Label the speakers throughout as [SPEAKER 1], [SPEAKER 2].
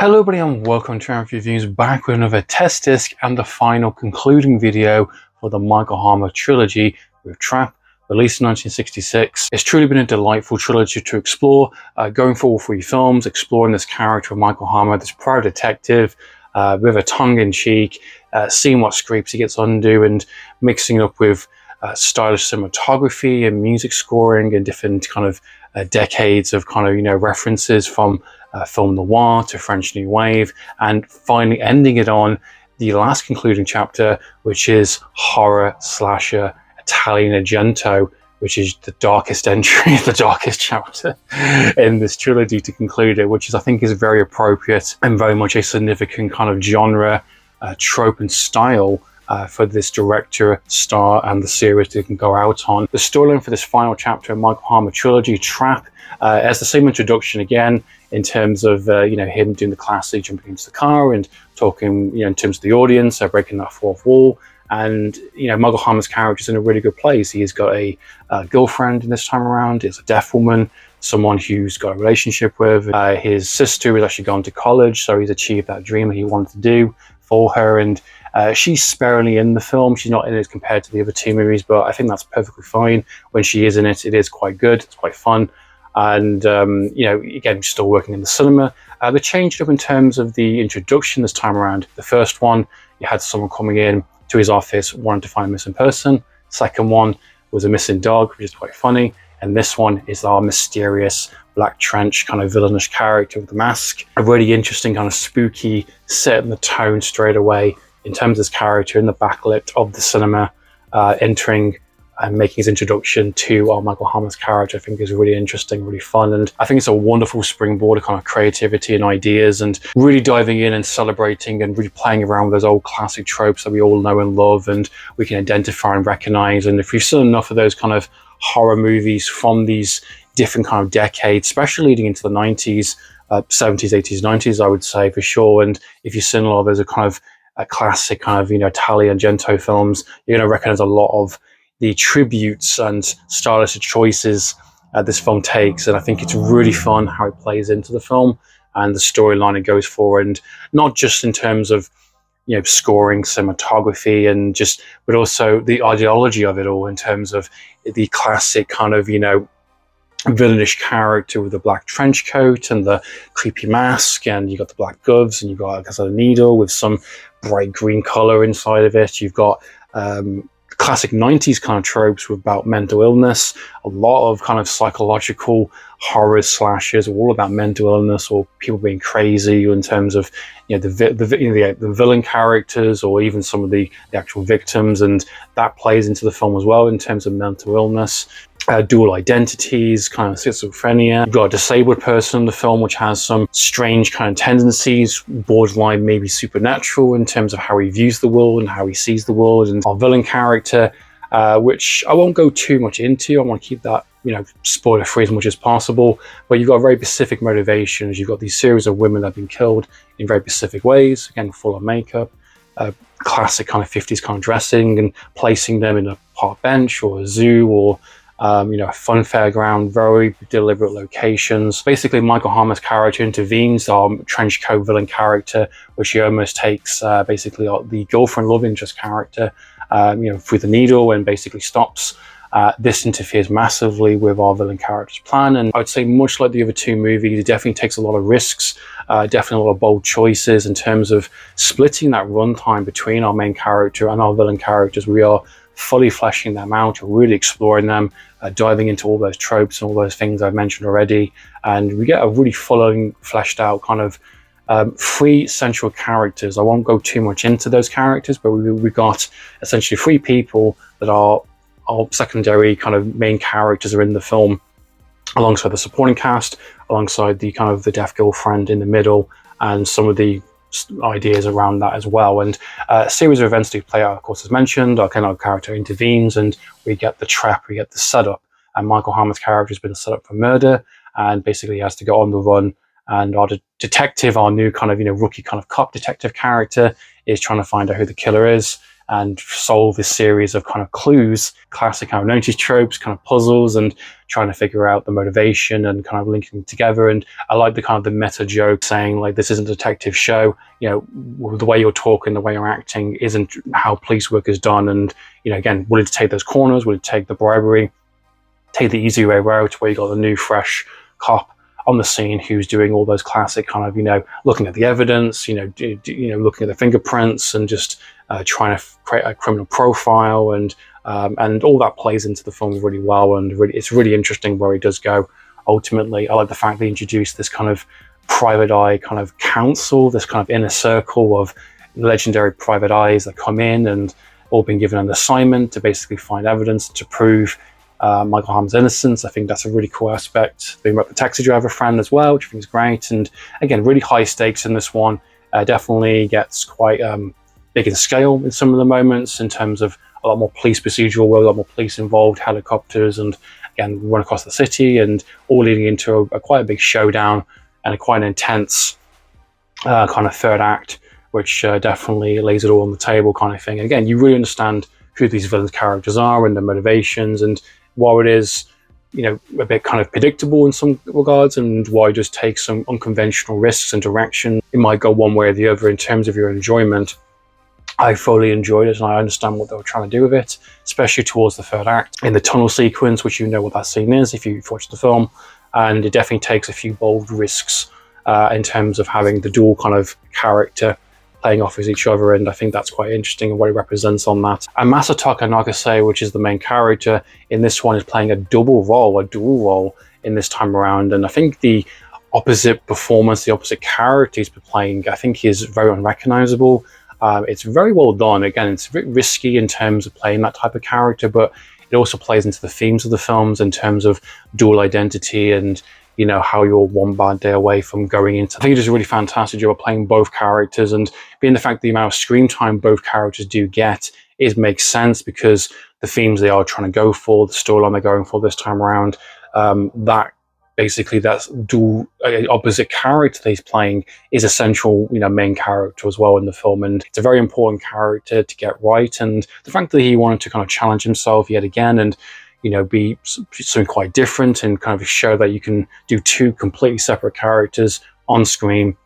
[SPEAKER 1] Hello everybody and welcome to Amphlett Reviews, back with another test disc and the final concluding video for the Michael Hama Trilogy with Trap, released in 1966. It's truly been a delightful trilogy to explore, going for all three films, exploring this character of Michael Hama, this private detective, with a tongue-in-cheek, seeing what scrapes he gets undo and mixing it up with stylish cinematography and music scoring and different kind of decades of references from film noir to French New Wave, and finally ending it on the last concluding chapter, which is horror slasher Italian Argento, which is the darkest entry, the darkest chapter in this trilogy to conclude it, which is, I think, is very appropriate and very much a significant kind of genre, trope and style for this director, star, and the series they can go out on. The storyline for this final chapter of Michael Hama Trilogy, Trap, has the same introduction again in terms of him doing the classic jumping into the car and talking in terms of the audience, breaking that fourth wall. And Michael Hama's character is in a really good place. He's got a girlfriend in this time around. It's a deaf woman, someone who's got a relationship with. His sister has actually gone to college, so he's achieved that dream that he wanted to do for her. And she's sparingly in the film. She's not in it compared to the other two movies, but I think that's perfectly fine. When she is in it, it is quite good. It's quite fun. And, again, still working in the cinema. They changed up in terms of the introduction this time around. The first one, you had someone coming in to his office wanting to find a missing person. Second one was a missing dog, which is quite funny. And this one is our mysterious black trench kind of villainous character with the mask. A really interesting kind of spooky setting the tone straight away in terms of his character in the backlit of the cinema, entering and making his introduction to Michael Hama's character. I think is really interesting, really fun, and I think it's a wonderful springboard of kind of creativity and ideas, and really diving in and celebrating and really playing around with those old classic tropes that we all know and love and we can identify and recognize. And if we've seen enough of those kind of horror movies from these different kind of decades, especially leading into the 90s, 70s, 80s, 90s, I would say for sure, and if you've seen a lot of those kind of classic kind of Italian Argento films, you're going to recognize a lot of the tributes and stylistic choices this film takes. And I think it's really fun how it plays into the film and the storyline it goes for, and not just in terms of scoring, cinematography, and but also the ideology of it all in terms of the classic kind of villainish character with the black trench coat and the creepy mask, and you got the black gloves, and you've got a needle with some bright green color inside of it. You've got classic 90s kind of tropes about mental illness, a lot of kind of psychological horror slashes, all about mental illness or people being crazy in terms of the villain characters or even some of the actual victims, and that plays into the film as well in terms of mental illness. Dual identities, kind of schizophrenia. You've got a disabled person in the film which has some strange kind of tendencies, borderline maybe supernatural in terms of how he views the world and how he sees the world. And our villain character, which I won't go too much into, I want to keep that spoiler free as much as possible, but you've got very specific motivations. You've got these series of women that have been killed in very specific ways, again full of makeup, classic kind of 50s kind of dressing, and placing them in a park bench or a zoo or a fun fairground, very deliberate locations. Basically, Michael Hama's character intervenes, our trench coat villain character, which he almost takes basically the girlfriend love interest character, through the needle, and basically stops. This interferes massively with our villain character's plan, and I would say much like the other two movies, it definitely takes a lot of risks, definitely a lot of bold choices in terms of splitting that runtime between our main character and our villain characters. We are fully fleshing them out, really exploring them, diving into all those tropes and all those things I've mentioned already, and we get a really fully fleshed out kind of three central characters. I won't go too much into those characters, but we got essentially three people that are all secondary kind of main characters are in the film, alongside the supporting cast, alongside the kind of the deaf girlfriend in the middle, and some of the ideas around that as well. And a series of events do play out, of course, as mentioned. Our kind of character intervenes, and we get the trap, we get the setup. And Michael Hama's character has been set up for murder, and basically he has to go on the run. And our detective, our new kind of rookie kind of cop detective character, is trying to find out who the killer is. and solve this series of kind of clues, classic kind of 90s tropes, kind of puzzles, and trying to figure out the motivation and kind of linking them together. And I like the kind of the meta joke saying, like, this isn't a detective show, you know, the way you're talking, the way you're acting isn't how police work is done. And, you know, again, willing to take those corners, willing to take the bribery, take the easy way out, where you got a new fresh cop on the scene who's doing all those classic kind of, you know, looking at the evidence, you know, looking at the fingerprints and just trying to create a criminal profile, and all that plays into the film really well, and really, it's really interesting where he does go. Ultimately, I like the fact they introduced this kind of private eye kind of council, this kind of inner circle of legendary private eyes that come in and all been given an assignment to basically find evidence to prove Michael Hama's innocence. I think that's a really cool aspect. They brought the taxi driver friend as well, which I think is great. And again, really high stakes in this one. Definitely gets quite big in scale in some of the moments, in terms of a lot more police procedural work, a lot more police involved, helicopters, and again, run across the city, and all leading into quite a big showdown and a quite an intense kind of third act, which definitely lays it all on the table kind of thing. And again, you really understand who these villains' characters are and their motivations, and while it is, you know, a bit kind of predictable in some regards, and why it just takes some unconventional risks and direction, it might go one way or the other in terms of your enjoyment. I fully enjoyed it, and I understand what they were trying to do with it, especially towards the third act in the tunnel sequence, which you know what that scene is if you've watched the film. And it definitely takes a few bold risks in terms of having the dual kind of character playing off with each other, and I think that's quite interesting and what it represents on that. And Masataka Nagase, which is the main character in this one, is playing a dual role in this time around, and I think the opposite performance, the opposite character he's playing, I think is very unrecognizable. It's very well done. Again, it's a bit risky in terms of playing that type of character, but it also plays into the themes of the films in terms of dual identity and, you know, how you're one bad day away from going into. I think it does a really fantastic job of playing both characters, and being the fact the amount of screen time both characters do get makes sense, because the themes they are trying to go for, the storyline they're going for this time around, that's dual opposite character that he's playing is a central, you know, main character as well in the film, and it's a very important character to get right. And the fact that he wanted to kind of challenge himself yet again, and, you know, be something quite different, and kind of show that you can do two completely separate characters on screen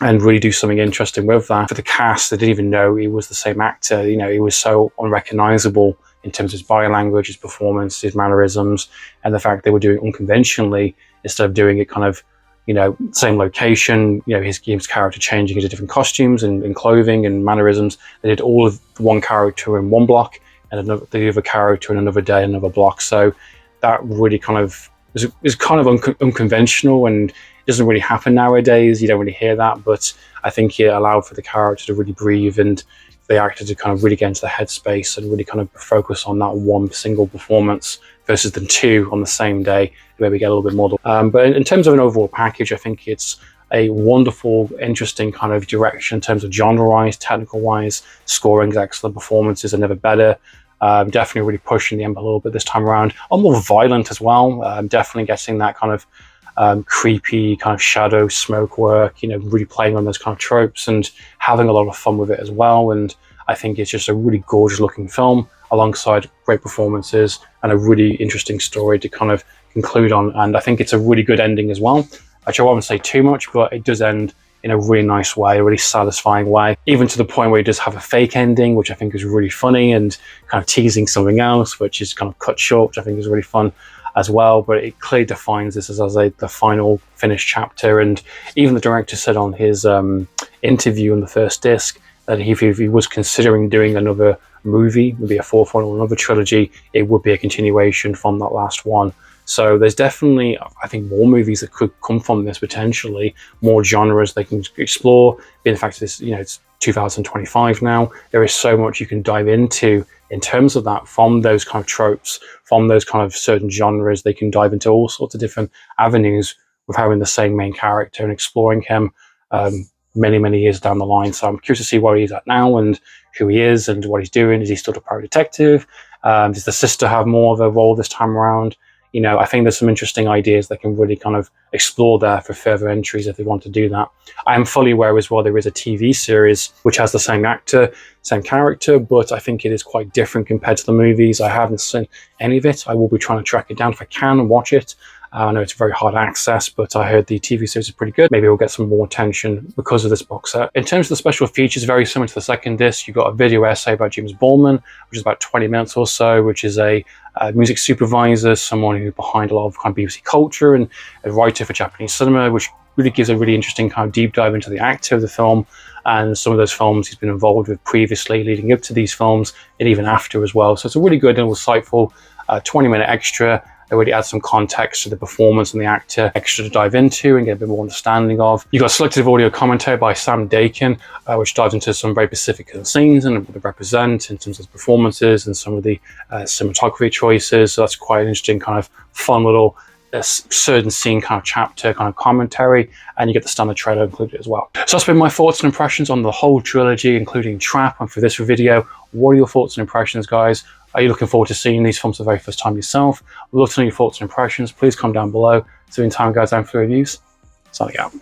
[SPEAKER 1] and really do something interesting with that. For the cast, they didn't even know he was the same actor. You know, he was so unrecognizable in terms of his body language, his performance, his mannerisms, and the fact they were doing unconventionally instead of doing it kind of, you know, same location, you know, his character changing into different costumes and clothing and mannerisms. They did all of one character in one block, and the other character in another day, another block. So that really kind of is kind of unconventional, and it doesn't really happen nowadays. You don't really hear that, but I think it allowed for the character to really breathe, and the actor to kind of really get into the headspace and really kind of focus on that one single performance versus the two on the same day, where we get a little bit more. But in terms of an overall package, I think it's a wonderful, interesting kind of direction in terms of genre-wise, technical-wise. Scoring's excellent, performances are never better. Definitely really pushing the envelope a little bit this time around. A more violent as well. Definitely getting that kind of creepy kind of shadow smoke work, you know, really playing on those kind of tropes and having a lot of fun with it as well. And I think it's just a really gorgeous looking film alongside great performances and a really interesting story to kind of conclude on. And I think it's a really good ending as well. Actually, I won't say too much, but it does end in a really nice way, a really satisfying way, even to the point where it does have a fake ending, which I think is really funny, and kind of teasing something else, which is kind of cut short, which I think is really fun as well. But it clearly defines this as the final finished chapter. And even the director said on his interview on the first disc that if he was considering doing another movie, maybe a fourth one or another trilogy, it would be a continuation from that last one. So there's definitely, I think, more movies that could come from this potentially, more genres they can explore. Being the fact that this, you know, it's 2025 now, there is so much you can dive into in terms of that, from those kind of tropes, from those kind of certain genres. They can dive into all sorts of different avenues with having the same main character and exploring him many, many years down the line. So I'm curious to see where he's at now and who he is and what he's doing. Is he still a private detective? Does the sister have more of a role this time around? you know, I think there's some interesting ideas they can really kind of explore there for further entries if they want to do that. I am fully aware as well there is a TV series which has the same actor, same character, but I think it is quite different compared to the movies. I haven't seen any of it. I will be trying to track it down if I can and watch it. I know it's very hard access, but I heard the TV series is pretty good. Maybe we'll get some more attention because of this box set. In terms of the special features, very similar to the second disc. You've got a video essay by James Baldwin, which is about 20 minutes or so, which is a music supervisor, someone who's behind a lot of kind of BBC culture and a writer for Japanese cinema, which really gives a really interesting kind of deep dive into the actor of the film and some of those films he's been involved with previously leading up to these films and even after as well. So it's a really good and insightful 20-minute extra. It really adds some context to the performance and the actor, extra to dive into and get a bit more understanding of. You've got selective audio commentary by Sam Dakin, which dives into some very specific scenes and what they represent in terms of performances and some of the cinematography choices. So that's quite an interesting kind of fun little certain scene kind of chapter kind of commentary, and you get the standard trailer included as well. So that's been my thoughts and impressions on the whole trilogy, including Trap. And for this video, what are your thoughts and impressions, guys? Are you looking forward to seeing these films for the very first time yourself? We'd love to know your thoughts and impressions. Please comment down below. So in time, guys, I'm for reviews. Signing out.